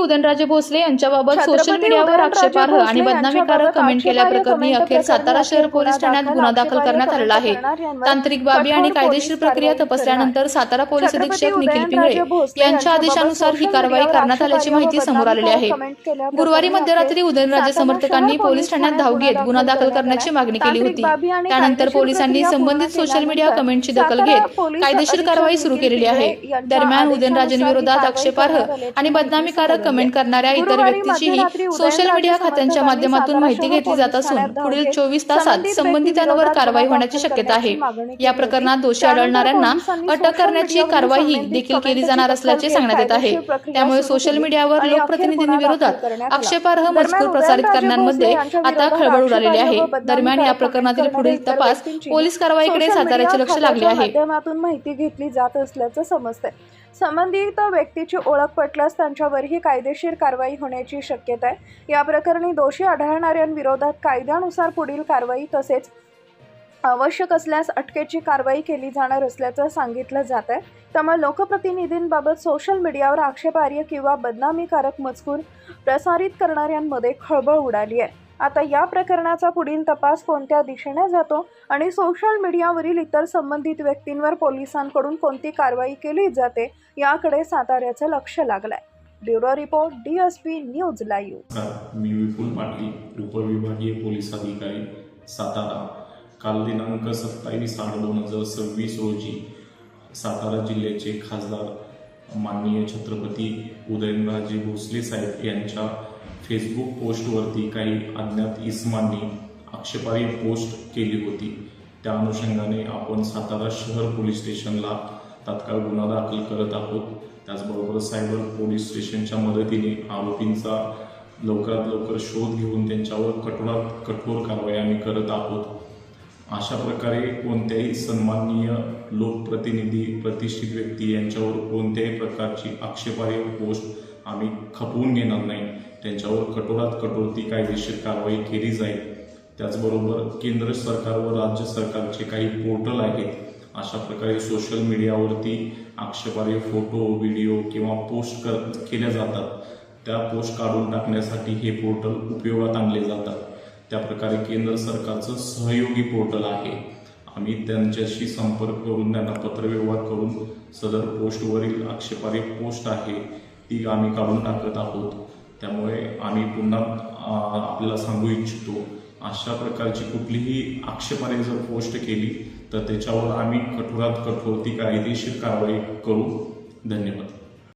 उदयनराजे भोसले यांच्याबाबत सोशल मीडियावर आक्षेपार्ह आणि बदनामीकारक कमेंट केल्याप्रकरणी अखेर सातारा शहर पोलीस ठाण्यात गुन्हा दाखल करण्यात आलेला आहे। तांत्रिक बाबी आणि कायदेशीर प्रक्रिया तपासल्यानंतर सातारा पोलीस अधीक्षक निखिल पिंगळे यांच्या आदेशानुसार ही कारवाई करण्यात आल्याची माहिती समोर आलेली आहे। गुरुवारी मध्यरात्री उदयनराजे समर्थकांनी पोलीस ठाण्यात धाव घेत गुन्हा दाखल करण्याची मागणी केली होती। त्यानंतर पोलिसांनी संबंधित सोशल मीडिया कमेंटची दखल घेत कायदेशीर कारवाई सुरू केलेली आहे। दरम्यान उदयनराजेंविरोधात आक्षेपार्ह आणि बदनामीकारक कमेंट करणाऱ्या इतर व्यक्तीचीही सोशल मीडिया खात्यांच्या माध्यमातून माहिती घेतली जात असून पुढील 24 तासात संबंधितांवर कारवाई होण्याची शक्यता आहे। या प्रकरणात दोषी आढळणाऱ्यांना अटक करण्याची कारवाई देखील केली जाणार असल्याचे सांगण्यात येत आहे। त्यामुळे सोशल मीडियावर लोकप्रतिनिधींविरोधात आक्षेपार्ह मजकूर प्रसारित करण्यामध्ये आता खळबळ उडालेली आहे। दरम्यान या प्रकरणातील पुढील तपास पोलीस कारवाईकडे साताऱ्याचे लक्ष लागले आहे। माध्यमातून माहिती घेतली जात असल्याचं समजतंय। संबंधित व्यक्तीची ओळख पटल्यास त्यांच्यावरही कायदेशीर कारवाई होण्याची शक्यता आहे। या प्रकरणी दोषी आढळणाऱ्यांविरोधात कायद्यानुसार पुढील कारवाई तसेच आवश्यक असल्यास अटकेची कारवाई केली जाणार असल्याचं सांगितलं जात आहे। त्यामुळे लोकप्रतिनिधींबाबत सोशल मीडियावर आक्षेपार्ह किंवा बदनामीकारक मजकूर प्रसारित करणाऱ्यांमध्ये खळबळ उडाली आहे। आता या प्रकरणाचा पुढील तपास कोणत्या दिशेने जातो आणि सोशल मीडियावरील इतर संबंधित व्यक्तींवर पोलिसांकडून कोणती कारवाई केली जाते याकडे साताऱ्याचं लक्ष लागलंय। Bureau report DSP news live. मी विपुल पाटील, उपविभागीय पोलीस अधिकारी सातारा। काल दिनांक 27/8/2026 रोजी सातारा जिल्ह्याचे खासदार माननीय छत्रपती उदयनराजे भोसले साहेब यांच्या फेसबुक पोस्टवरती काही अज्ञात इसमांनी आक्षेपार्ह पोस्ट केली होती। त्या अनुषंगाने आपण सातारा शहर पोलीस स्टेशनला तात्काळ गुन्हा दाखल करत आहोत। त्याचबरोबर सायबर पोलीस स्टेशनच्या मदतीने आरोपींचा लवकरात लवकर शोध घेऊन त्यांच्यावर कठोरात कठोर कारवाई आम्ही करत आहोत। अशा प्रकारे कोणत्याही सन्माननीय लोकप्रतिनिधी, प्रतिष्ठित व्यक्ती यांच्यावर कोणत्याही प्रकारची आक्षेपार्ह पोस्ट आम्ही खपवून घेणार नाही। त्यांच्यावर कठोरात कठोर ती कायदेशीर कारवाई केली जाईल। त्याचबरोबर केंद्र सरकार व राज्य सरकारचे काही पोर्टल आहेत, अशा प्रकारे सोशल मीडियावरती आक्षेपार्ह फोटो, व्हिडिओ किंवा पोस्ट केल्या जातात। त्या पोस्ट काढून टाकण्यासाठी हे पोर्टल उपयोगात आणले जातात। त्याप्रकारे केंद्र सरकारचं सहयोगी पोर्टल आहे। आम्ही त्यांच्याशी संपर्क करून त्यांना पत्रव्यवहार करून सदर पोस्टवरील आक्षेपार्ह पोस्ट आहे ती आम्ही काढून टाकत आहोत। त्यामुळे आम्ही पुन्हा आपल्याला सांगू इच्छितो, अशा प्रकारची कुठलीही आक्षेपार्ह जर पोस्ट केली तर त्याच्यावर आम्ही कठोरात कठोर ती कायदेशीर कारवाई करू। धन्यवाद।